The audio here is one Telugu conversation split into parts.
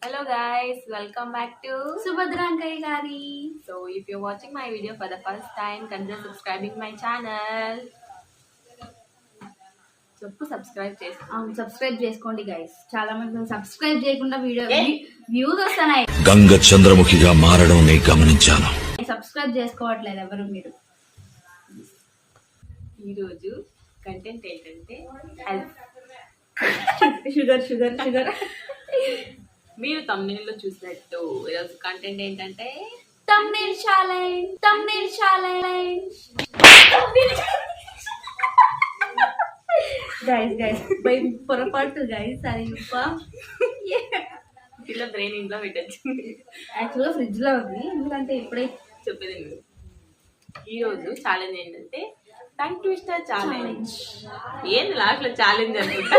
Hello guys, welcome back to Subhadra Ankari Gari. So if you're watching my video for the first time, consider subscribing my channel. చెప్పు సబ్స్క్రైబ్ చేసుకోండి. సబ్స్క్రైబ్ చేసుకోండి గైస్. చాలా మంది సబ్స్క్రైబ్ చేయకుండా వీడియో వ్యూస్ వస్తున్నాయి. గంగ చంద్రముఖిగా మారడం నే గమనించాను. సబ్స్క్రైబ్ చేసుకోవట్లేదు ఎవరు మీరు. ఈరోజు కంటెంట్ ఏంటంటే షుగర్ షుగర్ షుగర్. మీరు తమ్నెయిల్ లో చూసినట్టు ఈరోజు కంటెంట్ ఏంటంటే thumbnail challenge. Thumbnail challenge guys guys bye పొరపాటు గైస్ అది ఇలా బ్రెయిన్ ఇంట్లో పెట్టచ్చు. యాక్చువల్గా ఫ్రిడ్జ్ లో ఉంది ఎందుకంటే ఇప్పుడే చెప్పేది మీరు. ఈరోజు ఛాలెంజ్ ఏంటంటే టంగ్ ట్విస్టర్ ఛాలెంజ్. ఏంది లాస్ట్ లో ఛాలెంజ్ అనుకుంటా.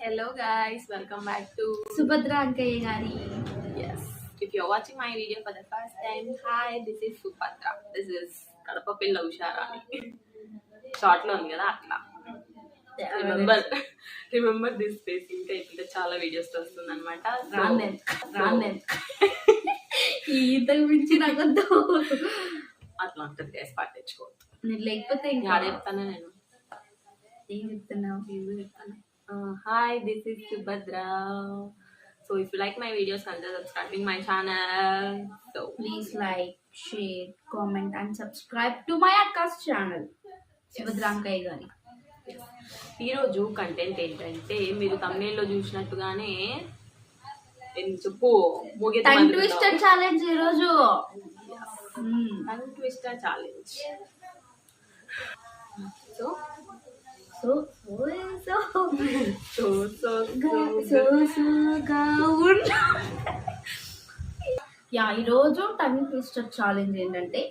Hello guys, welcome back to Subhadra Ankaiah గారి. yes if you're watching my video for the first time, hi, this is Subhadra, this is Kadapa పిల్ల ఉషారాణి. షార్ట్ లో ఉంది కదా అట్లా. Remember this face. ఇంకా ఇప్పుడు చాలా వీడియోస్ వస్తుంది అనమాట. ఇంతకు మించి నాకు అట్లా ఉంటుంది గైస్, పట్టించుకోవద్దు. లేకపోతే ఇంకా అదే చెప్తాను నేను. ఏం చెప్తున్నావు? Hi, this is Subhadra. So if you like my videos, consider subscribing my channel. So Please like, share, comment and subscribe to my Akka's channel. Subhadra Ankaya Gari. ఈరోజు కంటెంట్ ఏంటంటే మీరు thumbnail లో చూసినట్టుగానే చెప్పు టంగ్ ట్విస్టర్ ఛాలెంజ్ ఈరోజు. Tongue twister challenge. So so yeah ఈరోజు టంగ్ ట్విస్టర్ ఛాలెంజ్ ఏంటంటే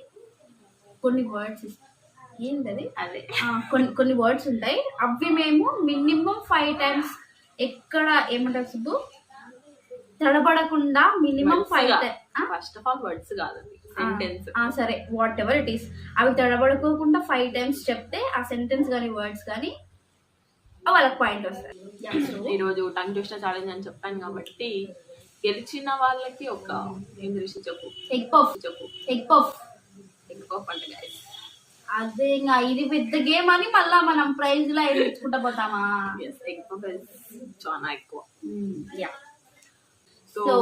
కొన్ని వర్డ్స్ ఏంటది అదే కొన్ని వర్డ్స్ ఉంటాయి. అవి మేము మినిమం 5 times ఎక్కడ ఏమంటారు సుబ్బు తడబడకుండా minimum 5 times. First of all words కాదండి, సెంటెన్స్. సరే వాట్ ఎవర్ ఇట్ ఈస్, అవి తడబడుకోకుండా 5 times చెప్తే ఆ సెంటెన్స్ కానీ వర్డ్స్ కానీ వాళ్ళకి పాయింట్ వస్తుంది. ఈరోజు టంగ్ ట్విస్టర్ ఛాలెంజ్ అని చెప్పాను కాబట్టి గెలిచిన వాళ్ళకి ఒక ఏం తెలిసి చెప్పు. Egg puff. చెప్పు. Egg puff. ఎగ్ పఫ్ అంటే గైస్ అదే ఇంకా ఇది పెద్ద గేమ్ అని మళ్ళా మనం ప్రైజ్ లో ఎదుర్కొంటా పోతామా? ఎగ్ పఫ్ చాలా ఎక్కువ. యా సో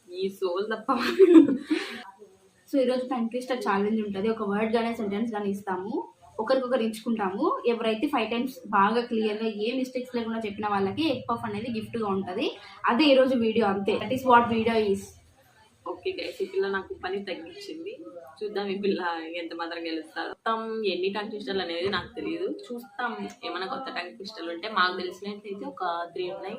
ఈ సోల్ తప్ప. సో ఈరోజు టంగ్ ట్విస్టర్ ఛాలెంజ్ ఉంటుంది. ఒక వర్డ్ కానీ సెంటెన్స్ కానీ ఇస్తాము, ఒకరికొకరు ఇచ్చుకుంటాము. ఎవరైతే 5 times బాగా క్లియర్గా ఏ మిస్టేక్స్ లేకుండా చెప్పిన వాళ్ళకి ఎగ్ పఫ్ అనేది గిఫ్ట్గా ఉంటుంది. అదే ఈరోజు వీడియో, అంతే. That is what video is. Okay guys, ఈ పిల్ల నాకు పని తగ్గించింది. చూద్దాం ఈ పిల్ల ఎంత మాత్రం గెలుస్తారు. మొత్తం ఎన్ని టంగ్ ట్విస్టర్లు అనేది నాకు తెలియదు. చూస్తాం ఏమైనా కొత్త టంగ్ ట్విస్టర్లు ఉంటే. మాకు తెలిసినట్లయితే ఒక 3 ఉన్నాయి.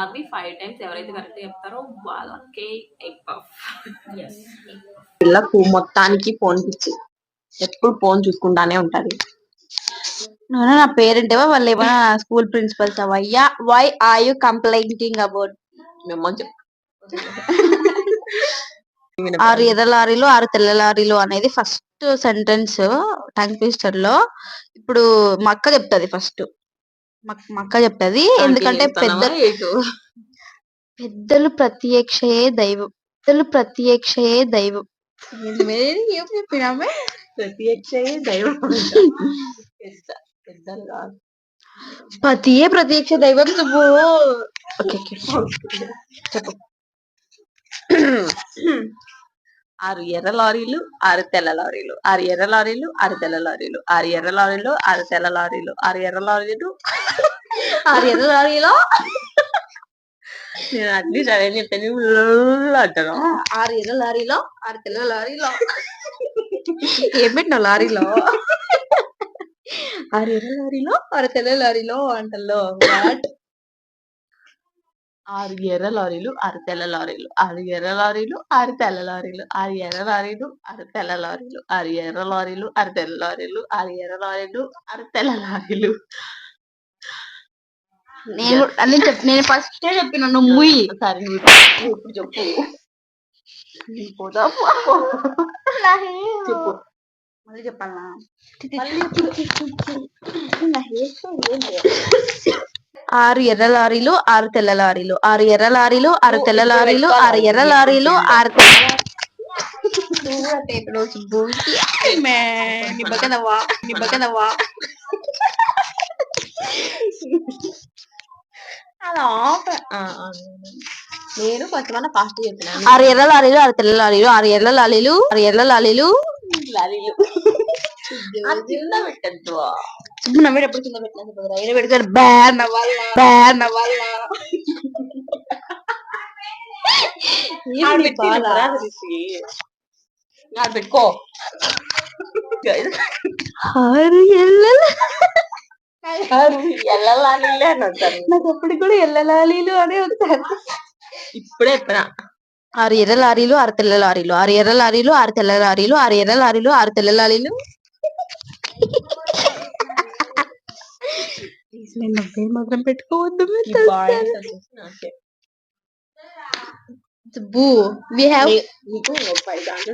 అవి 5 times ఎవరైతే కరెక్ట్ చెప్తారో వాళ్ళకే ఎగ్ పఫ్. పిల్లకు మొత్తానికి ఫోన్ పిచ్చి, ఎప్పుడు ఫోన్ చూసుకుంటానే ఉంటది. నా పేరెంట్ ఏవో వాళ్ళు ఏమైనా స్కూల్ ప్రిన్సిపల్స్ అవయ్యా, why are you complaining about మేము 6 ఎర్ర లారీలు 6 తెల్ల లారీలు అనేది ఫస్ట్ సెంటెన్స్ టంగ్ ట్విస్టర్ లో. ఇప్పుడు మా అక్క చెప్తుంది ఫస్ట్. మా అక్క చెప్తుంది ఎందుకంటే పెద్దలు ప్రత్యక్షయే దైవం. పెద్దలు ప్రత్యక్షయే దైవం. చెప్పినామే ప్రత్యక్షయే దైవం. పతియే ప్రత్యక్ష దైవం. చెప్పు. 6 ఎర్ర లారీలు 6 తెల్ల లారీలు, 6 ఎర్ర లారీలు 6 తెల్ల లారీలు, 6 ఎర్ర లారీలు 6 తెల్ల లారీలు, 6 ఎర్ర లారీలు 6 ఎర్ర లారీలో. నేను అన్ని సరే చెప్పాను అంటాను. 6 ఎర్ర లారీలో 6 తెల్ల లారీలో ఏం పెట్టినావు లారీలో? 6 ఎర్ర లారీలో 6 తెల్ల లారీలో అంటల్లో. 6 ఎర్ర లారీలు 6 తెల్ల లారీలు, 6 ఎర్ర లారీలు 6 తెల్ల లారీలు, 6 ఎర్ర లారీలు 6 తెల్ల లారీలు, 6 ఎర్ర లారీలు 6 తెల్ల లారీలు, 6 ఎర్ర లారీలు 6 తెల్ల లారీలు. నేను ఫస్ట్ చెప్పిన నువ్వు ముయ్యి. సరే ఇప్పుడు చెప్పు. చెప్పు. మళ్ళీ చెప్పాలా? 6 ఎర్ర లారీలు 6 తెల్ల లారీలు 6 ఎర్ర లారీలు 6 తెల్ల లారీలు 6 ఎర్ర లారీలు 6 తెల్ల అలా నేను కొంచెమన్నా ఫాస్ట్ చెప్పినాను. 6 ఎర్ర లారీలు 6 తెల్ల లారీలు 6 ఎర్ర లారీలు 6 ఎర్ర లారీలు లారీలు కింద పెట్టద్దు. నవ్వేటప్పుడు కింద పెట్టిన పెడతారు బ్యాన్ అవ్వాల పెట్టుకో. 6 ఎల్లలాలీలే అని అంటారు. నాకు అప్పటికి కూడా ఎల్ల లారీలు అనే వస్తారు. ఇప్పుడే చెప్పిన 6 ఎర్ర లారీలు 6 తెల్ల లారీలు 6 ఎర్ర లారీలు 6 తెల్ల లారీలు 6 ఎర్ర లారీలు 6 తెల్ల లారీలు నవ్వే మాత్రం పెట్టుకోవద్దు. నీకు 5 ఆన్సర్స్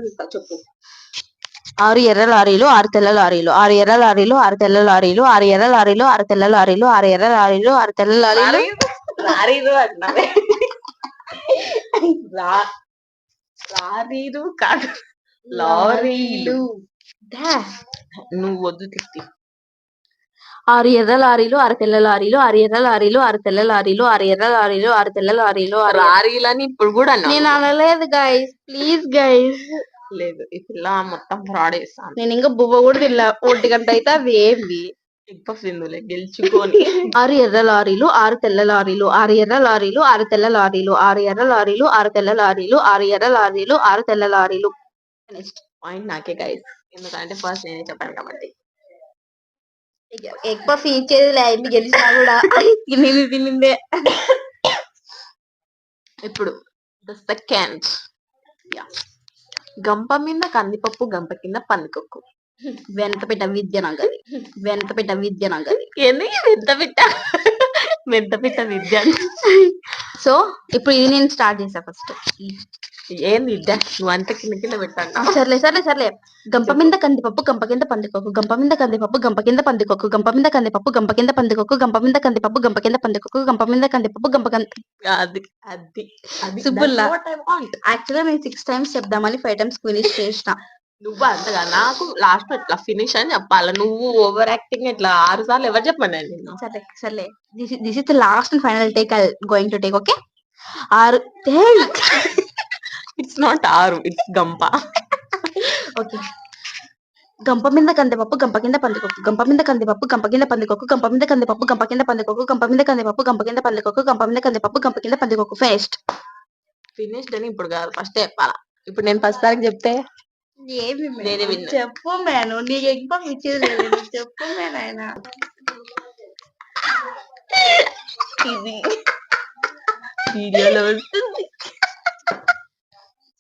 ఇస్తా చెప్పు. 6 ఎర్ర లారీలు 6 తెల్ల లారీలు 6 ఎర్ర లారీలు 6 తెల్ల లారీలు 6 ఎర్ర లారీలు 6 తెల్ల లారీలు 6 ఎర్ర లారీలు 6 తెల్ల లారీలు లారీలు అంటున్నావే. లారీలు కాదు లారీలు. నువ్వు వద్దు తిట్టి. 6 ఎర్ర లారీలు 6 తెల్ల లారీలు 6 ఎర్ర లారీలు 6 తెల్ల లారీలు 6 ఎర్ర లారీలు 6 తెల్ల లారీలు లారీలని ఇప్పుడు కూడా నేను అనలేదు గైస్, ప్లీజ్ గైస్. లేదు ఈ పిల్ల మొత్తం ఫ్రాడ్ చేస్తాను. నేను ఇంకా బువ్వ కూడా తిన్నా. 1 గంట అయితే అది ఏంది సింధులే గెలుచుకొని. 6 ఎర్ర లారీలు 6 తెల్ల లారీలు 6 ఎర్ర లారీలు 6 తెల్ల లారీలు 6 ఎర్ర లారీలు 6 తెల్ల లారీలు 6 ఎర్ర లారీలు 6 తెల్ల లారీలు. నెక్స్ట్ పాయింట్ నాకే గైస్, ఎందుకంటే ఫస్ట్ నేనే చెప్పాను కాబట్టి. ఎక్కువ ఫీచర్ లేదు గెలిచినా కూడా తినిందే. ఇప్పుడు ద సెకండ్ గంప మీద కందిపప్పు గంప కింద పందికొక్కు. వెంటపెట్ట విద్య నగది వెంటపెట్ట విద్య నగది ఏంది మెంతపిట్ట విద్య. సో ఇప్పుడు ఇది నేను స్టార్ట్ చేసా. ఫస్ట్ ఏంది విద్య నువ్వు అంత కింద కింద పెట్టాను. సర్లే గంప మీద కందిపప్పు గంప కింద పందికొక్కు గంప మీద కందిపప్పు గంప కింద పందికొక్కు గంప మీద కందిపప్పు గంప కింద పందికొక్కు గంప మీద కందిపప్పు గంప కింద పందికొక్కు గంప మీద కందిపప్పు గంప అది అది అది సుబ్బుల్లా. యాక్చువల్గా నేను 6 times చెప్దామని 5 times ఫినిష్ చేసిన. నువ్వు అంతగా నాకు లాస్ట్ ఇట్లా ఫినిష్ అని చెప్పాలి. నువ్వు ఓవర్ యాక్టింగ్ ఇట్లా 6 సార్లు ఎవరు చెప్పండి. సర్లే this is the last and final take I going to take. Okay 6 it's not 6, it's గంప. ఓకే గంప మీద కందిపప్పు గంప కింద పందికొక్కు గంప మీద కందిపప్పు గంప కింద పందికొక్కు గంప మీద కందిపప్పు గంప కింద పందికొక్కు గంప మీద కందిపప్పు గంప కింద పందికొక్కు గంప మీద కందిపప్పు గంప కింద పందికొక్కు. ఫినిష్డ్ అని ఇప్పుడు కాదు, ఫస్ట్ చెప్పాలా. ఇప్పుడు నేను ఫస్ట్ తారీఖు చెప్తే నేనే విన్నా. చెప్పు మేను నీకు ఎక్కువ ఇచ్చేది లేదు. చెప్పు మేనైనా ఇది వీడియోలో వస్తుంది.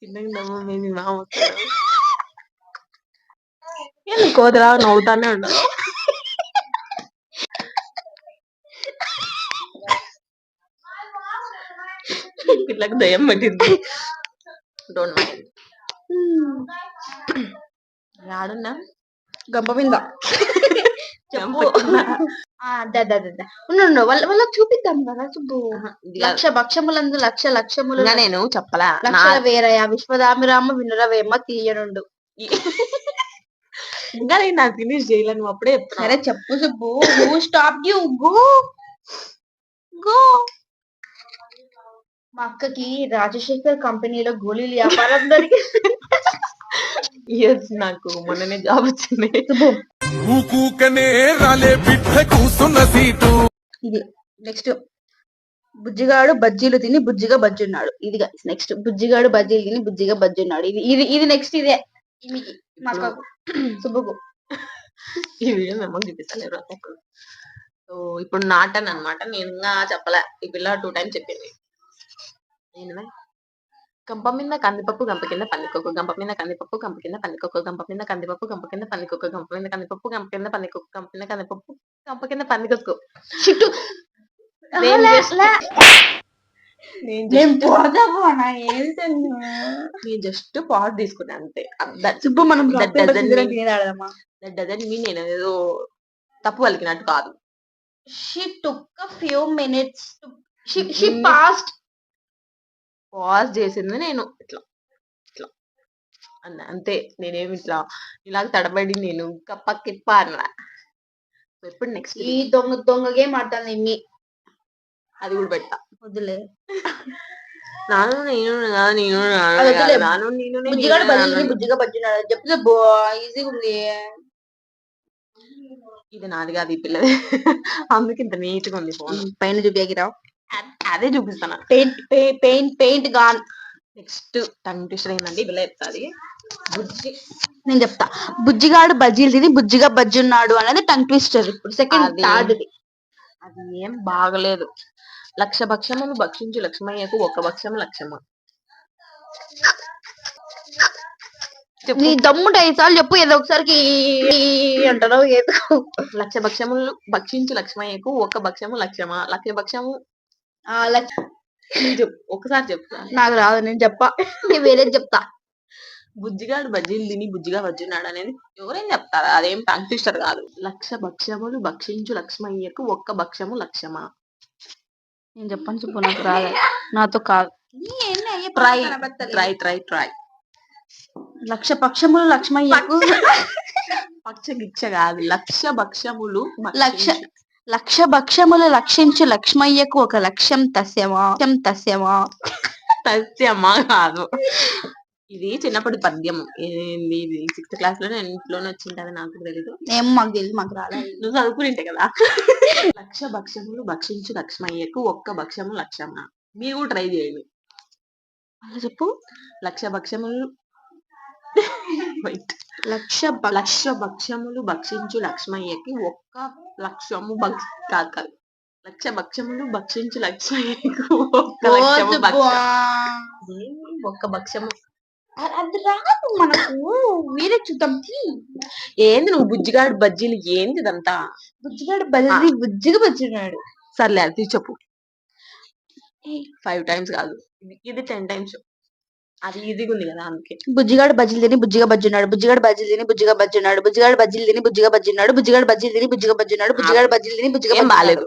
చిన్నగా నవ్వు మేబీ మామ కోదరా నవ్వుతానే ఉండదు. పిల్లకి దయ్యం పట్టింది. Don't mind. ఆడున్నా గంప మీద వాళ్ళకి చూపిద్దాం కదా. సుబ్బు లక్ష భక్షములందు లక్ష లక్షములు నేను చెప్పలా. లక్షల వేరయ విశ్వదామిరామ వినురవేమ తీయనుండు. ఇంకా నేను నాకు ఫినిష్ చేయలేను. అప్పుడే చెప్తున్నా. సరే చెప్పు Subbu. Stop you go go. మా అక్కకి రాజశేఖర్ కంపెనీలో గోళీలు వ్యాపారం జరిగింది. నాకు మొన్ననే జాబ్ వచ్చింది. ఇది నెక్స్ట్ బుజ్జిగాడు బజ్జీలు తిని బుజ్జిగా బజ్జున్నాడు. ఇది నెక్స్ట్ బుజ్జిగాడు బజ్జీలు తిని బుజ్జిగా బజ్జున్నాడు. ఇది నెక్స్ట్ ఇదే సుబ్బుకు. ఈ వీడియో మేము చూపిస్తలేరు. సో ఇప్పుడు నాటన్ అనమాట. నేను ఇంకా చెప్పలే. ఈ పిల్ల 2 times చెప్పింది. గంప మీద కందిపప్పు గంప కింద పందికొక్కు గంప మీద కందిపప్పు గంప కింద పందికొక్కు గంప మీద కందిపప్పు గంప కింద పందికొక్కు గంప మీద కందిపప్పు గంప కింద పందికొక్కు గంప మీద కందిపప్పు గంప కింద పందికొక్కు. నేను జస్ట్ పాజ్ తీసుకున్నా అంతే. సుబ్బు మనం నేను ఏదో తప్పు పలికినట్టు కాదు. She took a few minutes to she passed. Pause చేసింది నేను ఇట్లా ఇట్లా అన్న అంతే. నేనేమి ఇట్లా ఇలాగ తడబడి నేను కప్పకిప్ప అన్నా. ఎప్పుడు నెక్స్ట్ ఈ దొంగ గేమ్ ఆడతాను మీ అది కూడా పెడతా. వద్దులే. నాను నేను అది వద్దులే. నాను నేను బుజ్జిగాడు బజ్జీని బుజ్జిగా బజ్జినాడు చెప్తే ఈజీగా ఉంది. ఇది నాది కాదు, ఈ పిల్లది. అందుకే ఇంత నీట్ గా ఉంది ఫోన్. పైన చూపిరా. అదే చూపిస్తాను. Paint gone. Next tongue twister ఏంటంటే ఇలా చెప్తాది. నేను చెప్తా. బుజ్జిగాడు బజ్జీలు తిని బుజ్జిగా బజ్జున్నాడు అనేది టంగ్ ట్విస్టర్. ఇప్పుడు సెకండ్ థర్డ్ అది ఏం బాగలేదు. లక్ష భక్షములు భక్షించు లక్ష్మయ్యకు ఒక్క భక్షము లక్ష్యమా. నీ దమ్ముంటే 5 సార్లు చెప్పు. ఏదో ఒకసారికి అంటారు. ఏదో లక్ష భక్షములు భక్షించు లక్ష్మయ్యకు ఒక్క భక్షము లక్ష్యమా. లక్ష భక్షము చెప్పు, ఒకసారి చెప్తా. నాకు రాదు, నేను చెప్పా. నేను వేరేది చెప్తా. బుజ్జిగాడు బజ్జీలు తిని బుజ్జిగా బజ్జున్నాడు అనేది ఎవరేం చెప్తారా? అదేం టంగ్ ట్విస్టర్ కాదు. లక్ష భక్షములు భక్షించు లక్ష్మయ్యకు ఒక్క భక్షము లక్ష్యమా. నేను చెప్పను చెప్పు, నాకు రాదు, నాతో కాదు. Try try try try. లక్ష పక్షములు లక్ష్మయ్యకు పక్ష గిచ్చ కాదు, లక్ష భక్షములు లక్ష భక్షములు లక్షించు లక్ష్మయ్యకు ఒక లక్ష్యం తస్యమా. సత్యమా కాదు. ఇది చిన్నప్పటి పద్యం. ఇది 6th క్లాస్ లో నేను ఇంట్లోనే వచ్చింటది, నాకు తెలీదు. ఏమో మాకు తెలియదు, మాకు రాలేదు. నువ్వు చదువుకుంటే కదా. లక్ష భక్షములు భక్షించు లక్ష్మయ్యకు ఒక్క భక్షము లక్ష్యమా. మీరు కూడా ట్రై చేయండి. అలా చెప్పు. లక్ష భక్షములు లక్ష భక్షములు భక్షించు లక్ష్మయ్యకి ఒక్క లక్ష్యము కాదు. లక్ష భక్షములు భక్షించు లక్ష్మయ్యకు ఒక్క లక్ష్యము ఒక్క భక్షము. అది రాదు మనకు, వేరే చూద్దాం. ఏంది నువ్వు బుజ్జిగాడు బజ్జీలు ఏంది ఇదంతా. బుజ్జిగాడు బజ్జీ బుజ్జిగా బజ్జినాడు. సర్లే అది చెప్పు. 5 times కాదు, ఇది 10 times. అది ఈజీగా ఉంది కదా అందుకే. బుజ్జిగాడు బజ్జీలు తిని బుజ్జిగా బజ్జున్నాడు. బుజ్జిగాడు బజ్జీలు తిని బుజ్జిగా బజ్జున్నాడు. బుజ్జిగాడు బజ్జీలు తిని బుజ్జిగా బజ్జున్నాడు. బుజ్జిగాడు బజ్జీలు తిని బుజ్జిగా బజ్జున్నాడు. బుజ్జిగాడు బజ్జీలు తిని బుజ్జిగా బాలేదు.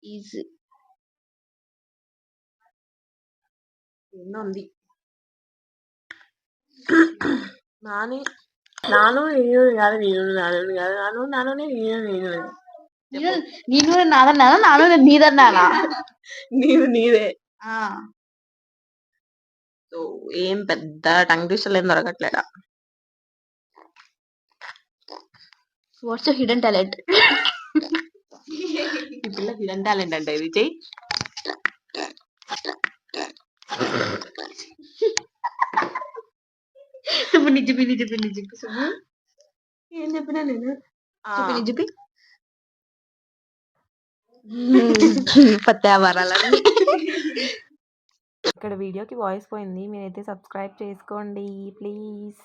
ఈజీ ఎన్నో ఉంది. నాను నేను కాదు, నేను నాదన్నానా, నాను నీదన్నానా. నీవు నీదే. సో ఏం పెద్ద టంగ్ ట్విస్టర్లు ఏం దొరకట్లేదా. What's your hidden talent. ఈ పిల్ల హిడెన్ టాలెంట్ అంటే ఇది చెయ్యి. ఏం చెప్పినా నేను చూపి పత్యావరాలని. ఇక్కడ వీడియోకి వాయిస్ పోయింది, మీరైతే సబ్స్క్రైబ్ చేసుకోండి ప్లీజ్.